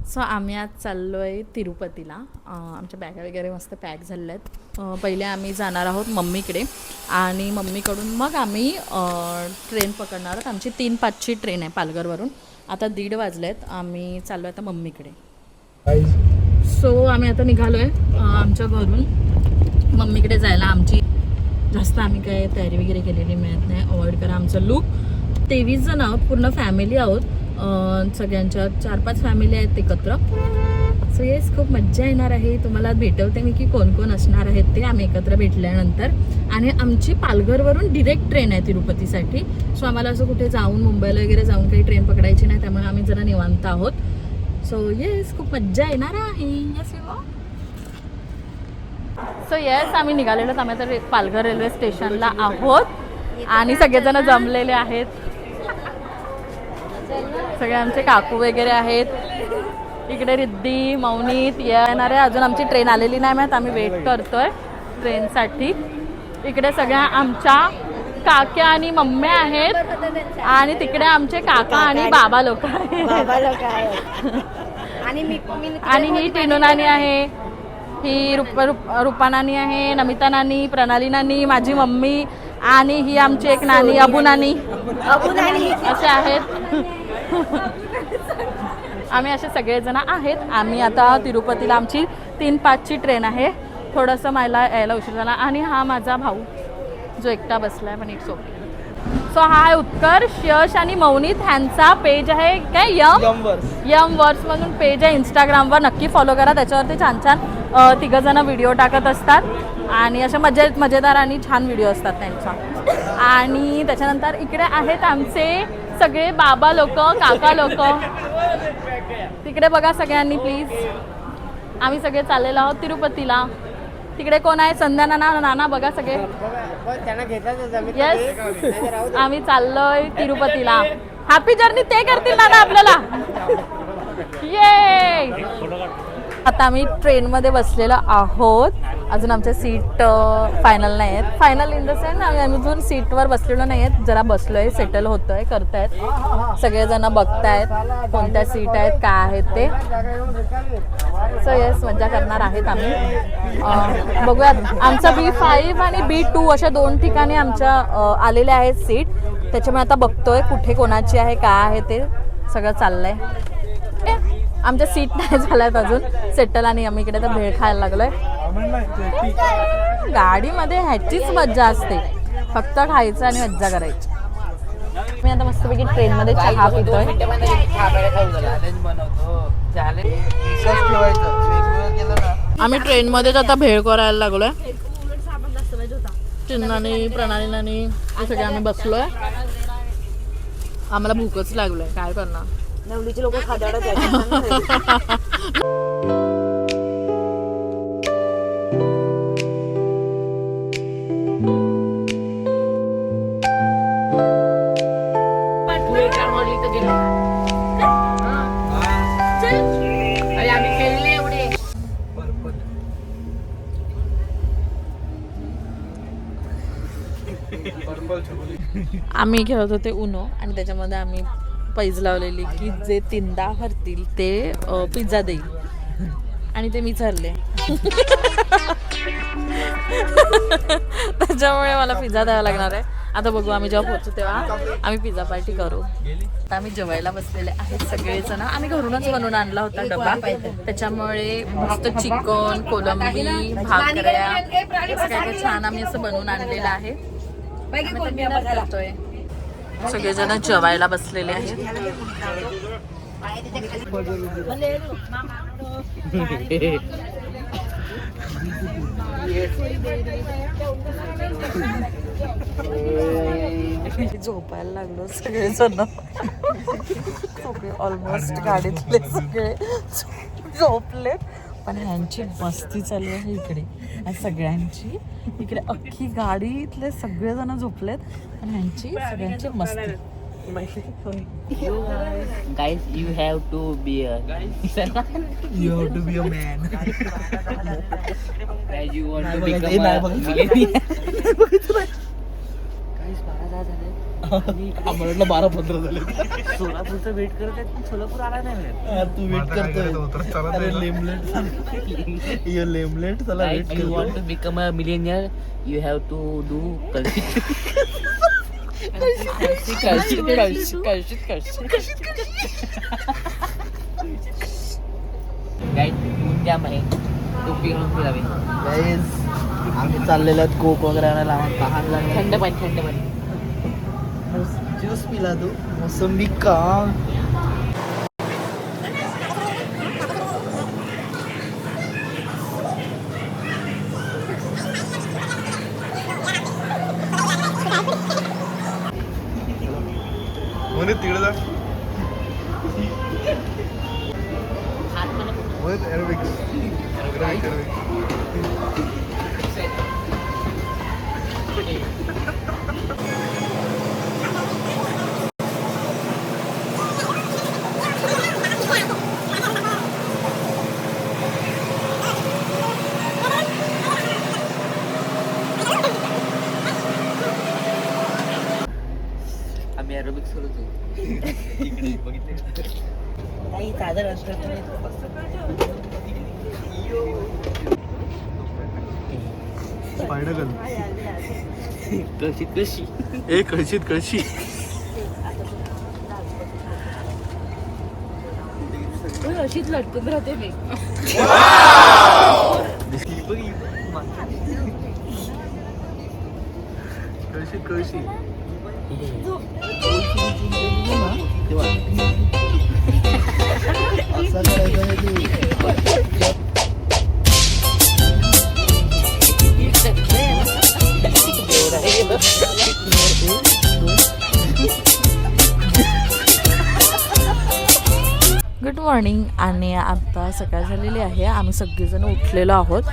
So आम्ही आज चाललो आहे तिरुपतीला. आमच्या बॅगा वगैरे मस्त पॅक झालेल्या आहेत. पहिले आम्ही जाणार आहोत मम्मीकडे आणि मम्मीकडून मग आम्ही ट्रेन पकडणार आहोत. आमची 3:05ची ट्रेन आहे पालघरवरून. आता 1:30 वाजले आहेत. आम्ही चाललो आहे आता मम्मीकडे. सो आम्ही आता निघालो आहे आमच्या घरून मम्मीकडे जायला. आमची जास्त आम्ही काय तयारी वगैरे केलेली मिळत नाही. अवॉइड करा आमचं लूक. 23 जण आहोत, पूर्ण फॅमिली आहोत. सगळ्यांच्या 4-5 फॅमिली आहेत एकत्र. सो येस, खूप मज्जा येणार आहे. तुम्हाला भेटवते मी की कोण कोण असणार आहेत ते आम्ही एकत्र भेटल्यानंतर. आणि आमची पालघरवरून डिरेक्ट ट्रेन आहे तिरुपतीसाठी. सो आम्हाला असं कुठे जाऊन मुंबईला वगैरे जाऊन काही ट्रेन पकडायची नाही, त्यामुळे आम्ही जरा निवांत आहोत. सो येस, खूप मज्जा येणार आहे. येस सो येस, आम्ही निघालेलो आम्ही आता पालघर रेल्वे स्टेशनला आहोत आणि सगळेजण जमलेले आहेत. सगळे आमचे काकू वगैरे आहेत. इकडे रिद्धी, मौनीत येणार आहे. अजून आमची ट्रेन आलेली नाही माहीत, आम्ही वेट करतोय ट्रेनसाठी. इकडे सगळ्या आमच्या काक्या आणि मम्म्या आहेत आणि तिकडे आमचे काका आणि बाबा लोक आहेत. आणि ही टिनू नानी आहे, ही रुपा नानी आहे, नमिता नानी, प्रणाली नानी, माझी मम्मी आणि ही आमची एक नानी अबू नानी असे आहेत. आम्ही असे सगळेजण आहेत. आम्ही आता तिरुपतीला, आमची 3:05ची ट्रेन आहे. थोडंसं मला यायला उशीर झाला. आणि हा माझा भाऊ जो एकटा बसला आहे, पण इट्स ओके. सो हा आहे उत्कर्ष, यश आणि मौनीत. ह्यांचा पेज आहे काय यम वर्स म्हणून पेज आहे इंस्टाग्रामवर. नक्की फॉलो करा. त्याच्यावरती छान छान तिघंजणं व्हिडिओ टाकत असतात आणि अशा मजेदार आणि छान व्हिडिओ असतात त्यांच्या. आणि त्याच्यानंतर इकडे आहेत आमचे सगळे बाबा लोक, काका लोक. तिकडे बघा सगळ्यांनी प्लीज. आम्ही सगळे चाललेलो आहोत तिरुपतीला. तिकडे कोण आहे? संध्या नाना बघा सगळे. येस, आम्ही चाललोय तिरुपतीला. हॅपी जर्नी ते करतील नाना आपल्याला. ये आता आम्ही ट्रेनमध्ये बसलेलो आहोत. अजून आमच्या सीट फायनल नाही आहेत. फायनल इन द सेन्स आम्ही अजून सीटवर बसलेलो नाही आहेत. जरा बसलोय, सेटल होतोय, करतायत सगळेजण, बघतायत कोणत्या सीट आहेत काय आहेत ते. सो येस, मज्जा करणार आहेत आम्ही. बघूयात. आमचा B5 आणि B2 अशा 2 ठिकाणी आमच्या आलेल्या आहेत सीट. त्याच्यामुळे आता बघतोय कुठे कोणाची आहे काय आहे ते सगळं चाललंय. आमच्या सीट नाही झाल्यात अजून सेटल आणि आम्ही इकडे तर भेळ खायला लागलोय. गाडीमध्ये ह्याचीच मज्जा असते, फक्त खायचं आणि मज्जा करायची. मी आता मस्तपैकी ट्रेनमध्ये चहा पितोय. आम्ही ट्रेनमध्येच आता भेळ करायला लागलोय. चिन्नानी, प्रणालीनानी सगळे आम्ही बसलोय. आम्हाला भूकच लागलोय, काय करणार. नवलीची लोक खादाडत आम्ही खेळत होते उनो आणि त्याच्यामध्ये आम्ही पैज लावलेली की जे 3दा हरतील ते पिझ्झा देईल आणि ते मी हरले. त्याच्यामुळे मला पिझ्झा द्यावा लागणार आहे. आता बघू, आम्ही जेव्हा पोहोचू तेव्हा आम्ही पिझ्झा पार्टी करू. आता आम्ही जेवायला बसलेले आहेत सगळेजण. आम्ही घरूनच बनवून आणला होता डबा, त्याच्यामुळे मस्त चिकन, कोलंबी, भाकऱ्या असं काय छान आम्ही असं बनवून आणलेलं आहे. करतोय. सगळेजण जेवायला बसलेले आहेत. झोपायला लागलो सगळेजण. सगळे ऑलमोस्ट गाडीतले सगळे झोपले, पण ह्यांची मस्ती चालू आहे इकडे. सगळ्यांची इकडे अख्खी गाडीतले सगळेजण झोपलेत, पण ह्यांची सगळ्यांची मस्ती. Guys, you have to be a You have to be a man. guys, you want to become a millionaire. Guys, 12 झाले. आम्हाला वाटलं 12-15 झाले. सोलापूरचं वेट करत आहेत पण सोलापूर आला नाही मिळत. तू वेट करतोय. अरे लेमलेट ये लेमलेट चला weight Guys, you want to become a millionaire, you have to do Guys, उद्या माहिती टोपी घालून फिरावे. गाईज आम्ही चाललेलो आहेत कोक वगैरे आणायला. आम्हाला तहान लागली. थंड पाणी ज्यूस पिला तू मोसंबी का. तिकडे आम्ही एरोबिक्स करत होतो. काही साधन कशी ए कळशी अशीच लटकून राहते मी. कळशी असं गुड मॉर्निंग. आणि आता सकाळ झालेली आहे. आम्ही सगळेजण उठलेलो आहोत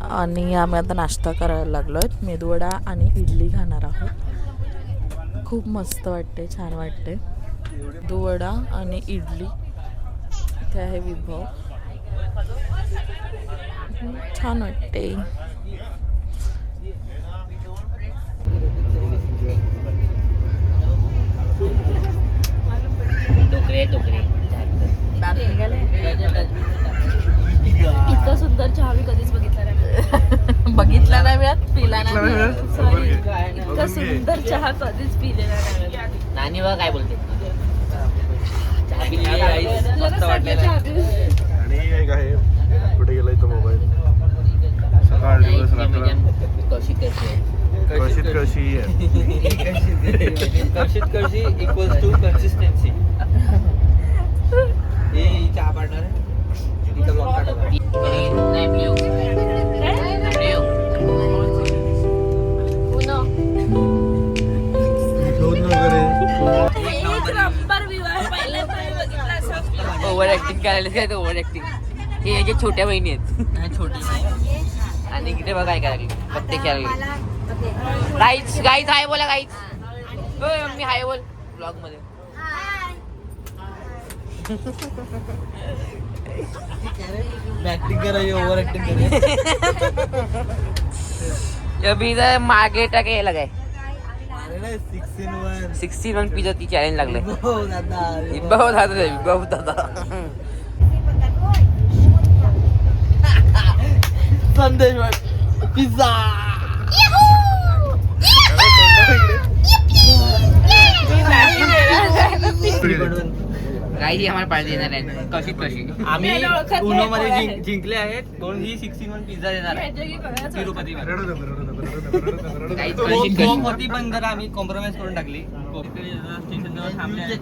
आणि आम्ही आता नाश्ता करायला लागलो आहे. मेदूवडा आणि इडली खाणार आहोत. खूप मस्त वाटते, छान वाटते. मेदूवडा आणि इडली. इथे आहे विभव. छान वाटते. तुकडे इतका सुंदर चहा मी कधीच बघितला नाही. बघितला नाही मिळत, पिला नाही मिळत. सॉरी, इतका सुंदर चहा कधीच पिलेला नाही. नानी बघा काय बोलते. आणि काय कुठे गेलाय तो मोबाईल. सकाळ दिवस कळशी इक्वल्स टू कन्सिस्टन्सी. हे चहा पाडणार आहे. इथं मग काढा. ओव्हर ऍक्टिंग करायला काय ओव्हर ऍक्टिंग. हे याच्या छोट्या बहिणी आहेत. छोटी आणि इकडे बघा काय करायला प्रत्येक गाईज गाईज हाय बोला गाईज. मी हाय बोल ब्लॉग मध्ये. ऍक्टिंग करायची ओव्हर ऍक्टिंग करायची. अभी इधर मागे टाके लगाय 6-in-1 पिझ्झा ती चॅलेंज लागले. दादा बहुत दादा संदेश पिझ्झा. काही आम्हाला पाहिजे देणार आहे. कशी आम्ही उनो मध्ये जिंकले आहेत. कोण ही 6-in-1 पिझ्झा देणार आहे तिरुपतीवर. होती पण जरा आम्ही कॉम्प्रोमाइज करून टाकली. स्टेशनवर थांबले आहेत.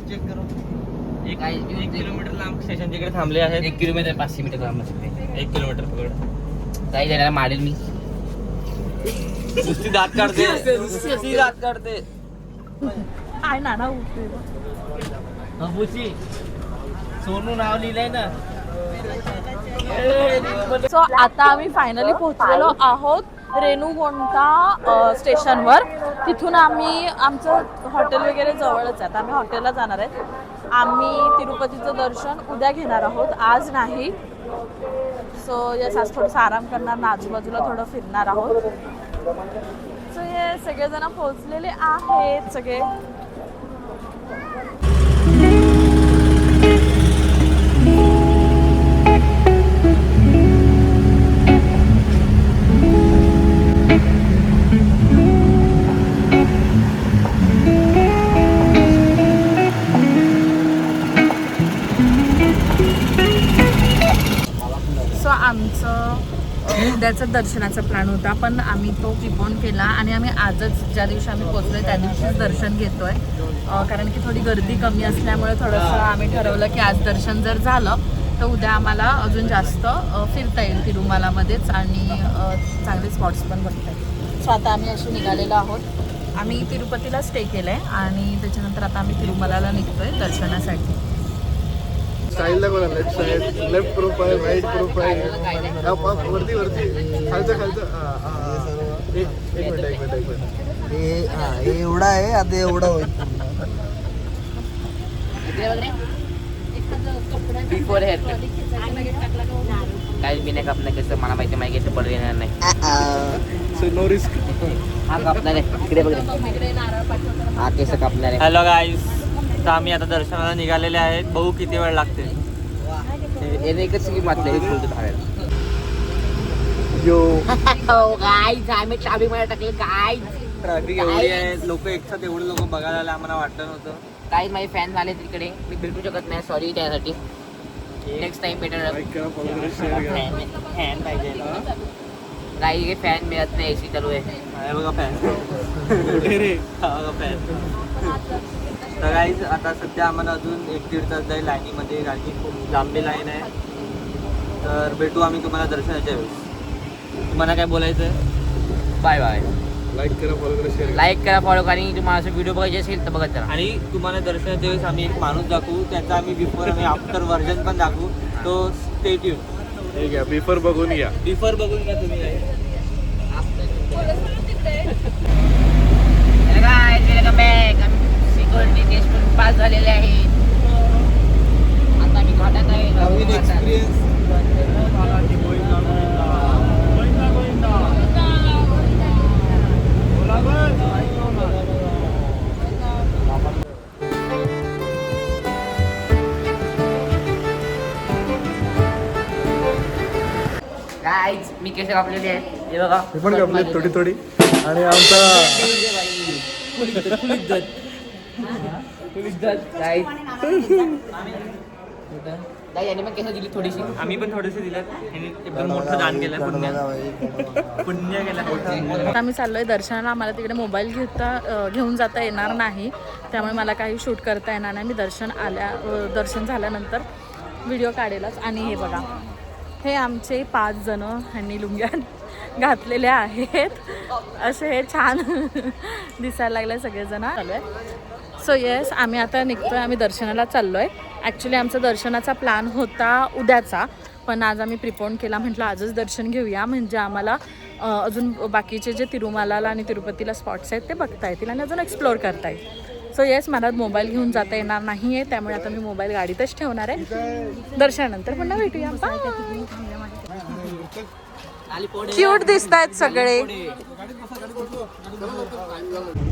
चेक करो. एक किलोमीटर लांब स्टेशन तिकडे थांबले आहेत. 1 किलोमीटर 500 मीटर लांब असते. 1 किलोमीटर पकड. काही देणार मारेल मी. नुसती दात काढते. नुसती दात काढते. आय नाना उठते. अबूची सोनू नाव लिहिलंय ना. सो आता आम्ही फायनली पोहोचलेलो आहोत रेणुगोंडा स्टेशनवर. तिथून आम्ही आमचं हॉटेल वगैरे जवळच आहे. आम्ही हॉटेलला जाणार आहेत. आम्ही तिरुपतीचं दर्शन उद्या घेणार आहोत, आज नाही. सो यस, आज थोडंसं आराम करणार ना, आजूबाजूला थोडं फिरणार आहोत. सो हे सगळेजण पोहोचलेले आहेत सगळे. सो आमचं उद्याचं दर्शनाचा प्लॅन होता, पण आम्ही तो प्रिपोन केला आणि आम्ही आजच ज्या दिवशी आम्ही पोहोचलोय त्या दिवशीच दर्शन घेतोय. कारण की थोडी गर्दी कमी असल्यामुळे थोडंसं आम्ही ठरवलं की आज दर्शन जर झालं तर उद्या आम्हाला अजून जास्त फिरता येईल तिरुमलामध्येच आणि चांगले स्पॉट्स पण बघता येईल. सो आता आम्ही असे निघालेलो आहोत. आम्ही तिरुपतीला स्टे केलं आहे आणि त्याच्यानंतर आता आम्ही तिरुमलाला निघतोय दर्शनासाठी. स्टाईल दाखवा, left side, left profile, right profile, वरती वरती, खालचं खालचं. एक मिनिट. हे एवढा आहे आता एवढा होईल. बिफोर हेअर काय मी नाही कापणार कसं मला माहिती माहिती कसं पडलं येणार नाही. So no risk. हा कापणार आहे इकडे बघ हा केस कापणार आहे. हॅलो गाईज, तर आम्ही आता दर्शनाला निघालेले आहेत. बघू किती वेळ लागते. याने एकच की मातलं हे बोलतो धारायला. यो गाईज आम्ही चाबी मध्ये टाकले गाईज. ट्रॅफिक एवढी आहे, लोक एकसाथ एवढे लोक बघायला आले आम्हाला वाटलं नव्हतं. काही माझे फॅन झाले तिकडे मी भेटू शकत नाही, सॉरी त्यासाठी. Next time better. लाईक करा, फॉलो करा, शेअर करा. फॅन पाहिजे. काही फॅन मिळत नाही, एसी चालू आहे. आहे बघा फॅन. हा बघा फॅन. तर गाईज आता सध्या आम्हाला अजून 1-1.5 तास जाईल लाईनीमध्ये, कारण की खूप लांबी लाईन आहे. तर भेटू आम्ही तुम्हाला दर्शनाच्या वेळेस. तुम्हाला काय बोलायचं आहे? Bye bye. लाईक करा, फॉलो करा, शेअर करा. लाईक करा, फॉलो करा. आणि तुम्हाला असं व्हिडिओ बघायचे असेल तर बघत राहा. आणि तुम्हाला दर्शनाच्या वेळेस आम्ही एक माणूस दाखवू, त्याचा आम्ही बिफोर आणि आफ्टर व्हर्जन पण दाखवू. तो स्टे ट्यून. हे घ्या, बिफोर बघून घ्या. बिफोर बघून घ्या तुम्ही. सिक्युरिटी टेस्ट पण पास झालेले आहेत. आता मी घाटात आहे. गाईज मी केस कापलेले आहेत हे बघा. हे पण कापले थोडी थोडी. आणि आमचा याने पण केस दिली थोडीशी. आम्ही पण थोडेसे दिलेत. ह्यांनी एकदम मोठं दान केलं, पुण्य केलं मोठं. आता आम्ही चाललोय दर्शनाला. आम्हाला तिकडे मोबाईल घेऊन जाता येणार नाही, त्यामुळे मला काही शूट करता येणार नाही. मी दर्शन झाल्यानंतर व्हिडिओ काढेलच. आणि हे बघा, हे आमचे 5 जण ह्यांनी लुंग्या घातलेल्या आहेत. असे हे छान दिसायला लागले सगळेजण. चालू आहे. सो येस, आम्ही आता निघतोय. आम्ही दर्शनाला चाललो आहे. ॲक्च्युली आमचा दर्शनाचा प्लॅन होता उद्याचा, पण आज आम्ही प्रिपोन केला. म्हटलं आजच दर्शन घेऊया, म्हणजे आम्हाला अजून बाकीचे जे तिरुमलाला आणि तिरुपतीला स्पॉट्स आहेत ते बघता येतील आणि अजून एक्सप्लोअर करता येईल. सो येस, मला मोबाईल घेऊन जाता येणार नाही आहे, त्यामुळे आता मी मोबाईल गाडीतच ठेवणार आहे. दर्शनानंतर पुन्हा भेटूया. क्यूट दिसत आहेत सगळे.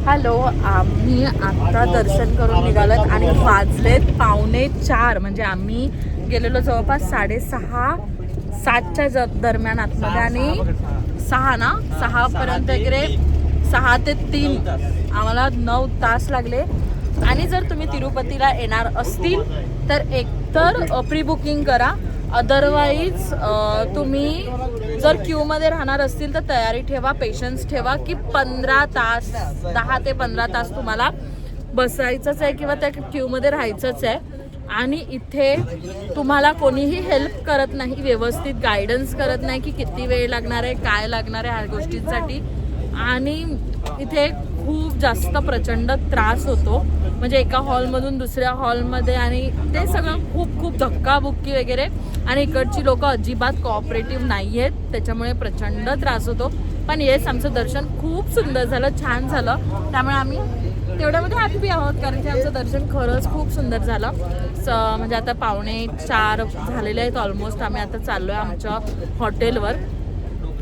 हॅलो, आम्ही आता दर्शन करून निघालोत आणि वाजलेत 3:45. म्हणजे आम्ही गेलेलो जवळपास 6:30-7च्या दरम्यान आतमध्ये आणि 6 पर्यंत वगैरे 6 ते 3 आम्हाला 9 तास लागले. आणि जर तुम्ही तिरुपतीला येणार असतील तर एकतर प्री बुकिंग करा, अदरवाईज तुम्ही जर क्यूमध्ये राहणार असतील तर तयारी ठेवा, पेशन्स ठेवा की 15 तास 10 ते 15 तास तुम्हाला बसायचंच आहे किंवा त्या क्यूमध्ये राहायचंच आहे. आणि इथे तुम्हाला कोणीही हेल्प करत नाही, व्यवस्थित गायडन्स करत नाही की किती वेळ लागणार आहे, काय लागणार आहे ह्या गोष्टींसाठी. आणि इथे खूप जास्त प्रचंड त्रास होतो, म्हणजे एका हॉलमधून दुसऱ्या हॉलमध्ये, आणि ते सगळं खूप धक्काबुक्की वगैरे. आणि इकडची लोक अजिबात कोऑपरेटिव्ह नाही आहेत, त्याच्यामुळे प्रचंड त्रास होतो. पण येस, आमचं दर्शन खूप सुंदर झालं, छान झालं, त्यामुळे आम्ही तेवढ्यामध्ये हॅपी आहोत, कारण की आमचं दर्शन खरंच खूप सुंदर झालं. म्हणजे आता 3:45 झालेले आहेत ऑलमोस्ट. आम्ही आता चाललो आहे आमच्या हॉटेलवर.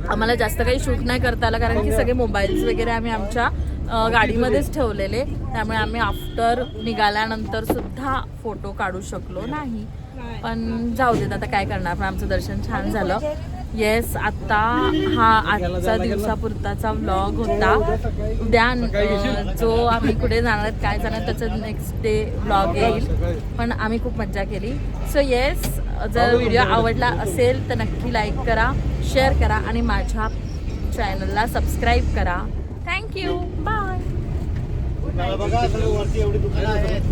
आम्हाला जास्त काही शूट नाही करता आलं कारण की सगळे मोबाईल्स वगैरे आम्ही आमच्या गाडीमध्येच ठेवलेले, त्यामुळे आम्ही आफ्टर निघाल्यानंतर सुद्धा फोटो काढू शकलो नाही. पण जाऊ देत, आता काय करणार. पण आमचं दर्शन छान झालं. येस, आता हा आजचा दिवसापुरताचा व्लॉग होता. उद्या जो आम्ही कुठे जाणार आहेत, काय जाणार त्याचं नेक्स्ट डे व्लॉग येईल. पण आम्ही खूप मज्जा केली. सो येस, जर व्हिडिओ आवडला असेल तर नक्की लाईक करा, शेअर करा आणि माझ्या चॅनलला सबस्क्राईब करा. Thank you, bye. बघा, वरती एवढी दुकानं आहेत.